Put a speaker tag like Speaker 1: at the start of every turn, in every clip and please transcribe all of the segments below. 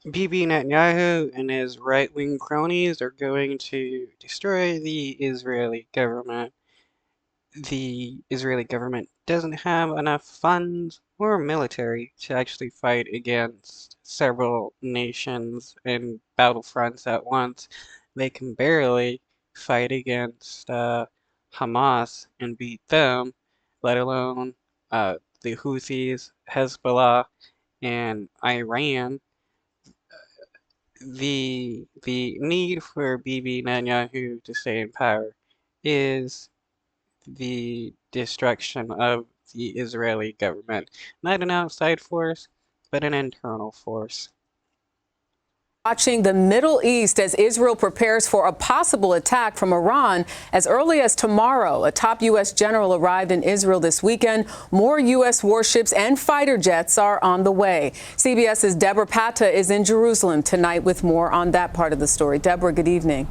Speaker 1: Bibi Netanyahu and his right-wing cronies are going to destroy the Israeli government. The Israeli government doesn't have enough funds or military to actually fight against several nations and battlefronts at once. They can barely fight against Hamas and beat them, let alone the Houthis, Hezbollah, and Iran. The need for Bibi Netanyahu to stay in power is the destruction of the Israeli government. Not an outside force, but an internal force.
Speaker 2: Watching the Middle East as Israel prepares for a possible attack from Iran as early as tomorrow. A top U.S. general arrived in Israel this weekend. More U.S. warships and fighter jets are on the way. CBS's Deborah Patta is in Jerusalem tonight with more on that part of the story. Deborah, good evening.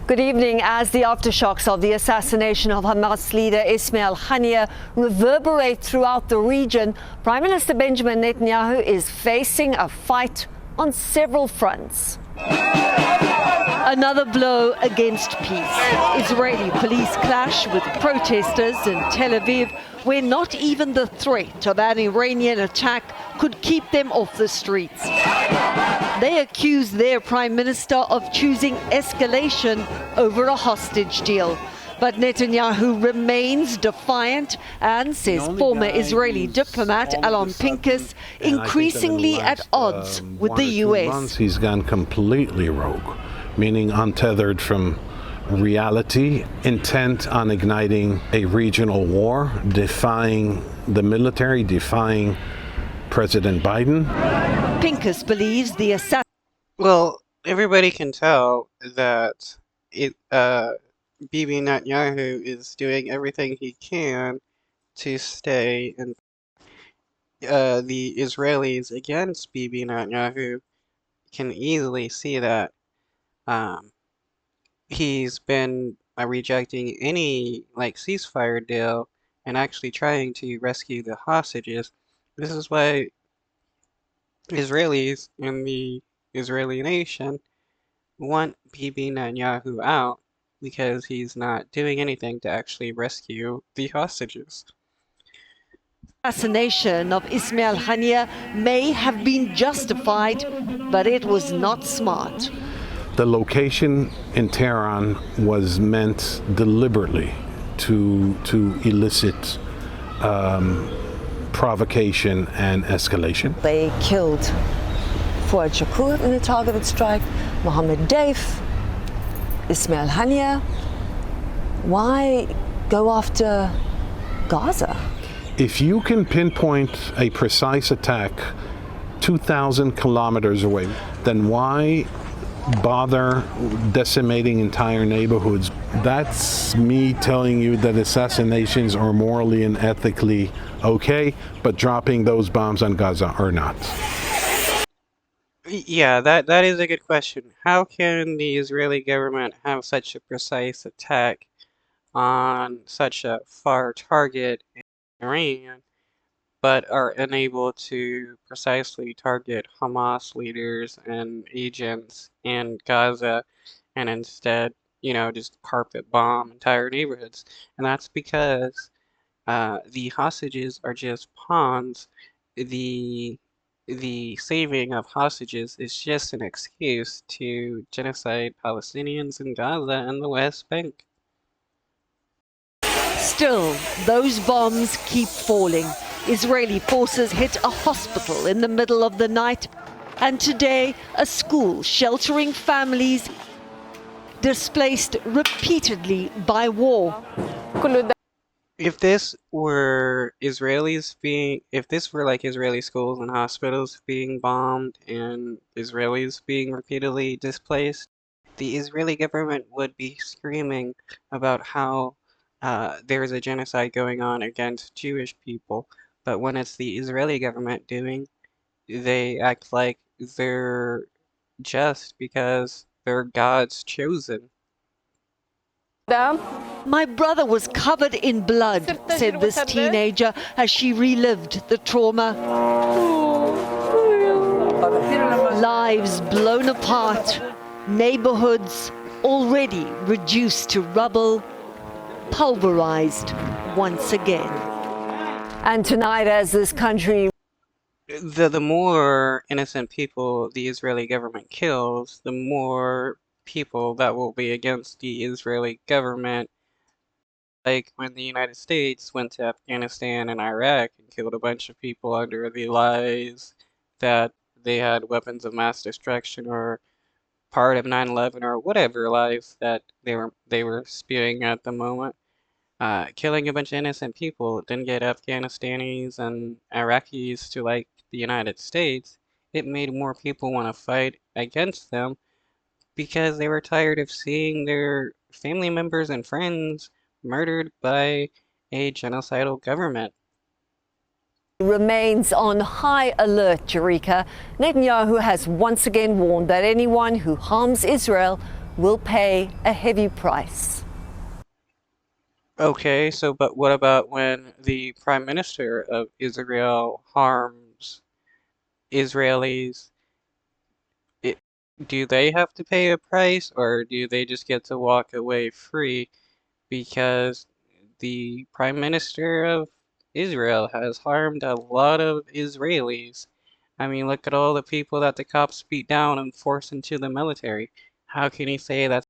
Speaker 3: Good evening. As the aftershocks of the assassination of Hamas leader Ismail Haniyeh reverberate throughout the region, Prime Minister Benjamin Netanyahu is facing a fight on several fronts. Another blow against peace. Israeli police clash with protesters in Tel Aviv, where not even the threat of an Iranian attack could keep them off the streets. They accuse their prime minister of choosing escalation over a hostage deal. But Netanyahu remains defiant and says former Israeli diplomat Alon Pincus increasingly at odds with the U.S.
Speaker 4: He's gone completely rogue, meaning untethered from reality, intent on igniting a regional war, defying the military, defying President Biden.
Speaker 3: Pincus believes the assassin.
Speaker 1: Well, everybody can tell that Bibi Netanyahu is doing everything he can to stay in. The Israelis against Bibi Netanyahu can easily see that he's been rejecting any ceasefire deal and actually trying to rescue the hostages. This is why Israelis and the Israeli nation want Bibi Netanyahu out, because he's not doing anything to actually rescue the hostages.
Speaker 3: Assassination of Ismail Haniyeh may have been justified, but it was not smart.
Speaker 4: The location in Tehran was meant deliberately to elicit provocation and escalation.
Speaker 3: They killed Fouad Shakur in a targeted strike, Mohammed Deif, Ismail Haniyeh. Why go after Gaza?
Speaker 4: If you can pinpoint a precise attack 2,000 kilometers away, then why bother decimating entire neighborhoods? That's me telling you that assassinations are morally and ethically okay, but dropping those bombs on Gaza are not.
Speaker 1: Yeah, that is a good question. How can the Israeli government have such a precise attack on such a far target in Iran, but are unable to precisely target Hamas leaders and agents in Gaza, and instead, just carpet bomb entire neighborhoods? And that's because the hostages are just pawns. The saving of hostages is just an excuse to genocide Palestinians in Gaza and the West Bank.
Speaker 3: Still, those bombs keep falling. Israeli forces hit a hospital in the middle of the night, and today a school sheltering families displaced repeatedly by war.
Speaker 1: If this were Israeli schools and hospitals being bombed and Israelis being repeatedly displaced, the Israeli government would be screaming about how there's a genocide going on against Jewish people. But when it's the Israeli government doing, they act like they're just because they're God's chosen.
Speaker 3: My brother was covered in blood, said this teenager as she relived the trauma. lives blown apart, neighborhoods already reduced to rubble, pulverized once again. And tonight, as this country...
Speaker 1: The more innocent people the Israeli government kills, the more people that will be against the Israeli government. Like when the United States went to Afghanistan and Iraq and killed a bunch of people under the lies that they had weapons of mass destruction or part of 9/11 or whatever lies that they were spewing at the moment. Killing a bunch of innocent people didn't get Afghanistanis and Iraqis to like the United States. It made more people want to fight against them because they were tired of seeing their family members and friends murdered by a genocidal government.
Speaker 3: Remains on high alert, Jerika. Netanyahu has once again warned that anyone who harms Israel will pay a heavy price.
Speaker 1: Okay, so but what about when the Prime Minister of Israel harms Israelis? It, do they have to pay a price or do they just get to walk away free because the Prime Minister of Israel has harmed a lot of Israelis? I mean, look at all the people that the cops beat down and forced into the military. How can he say that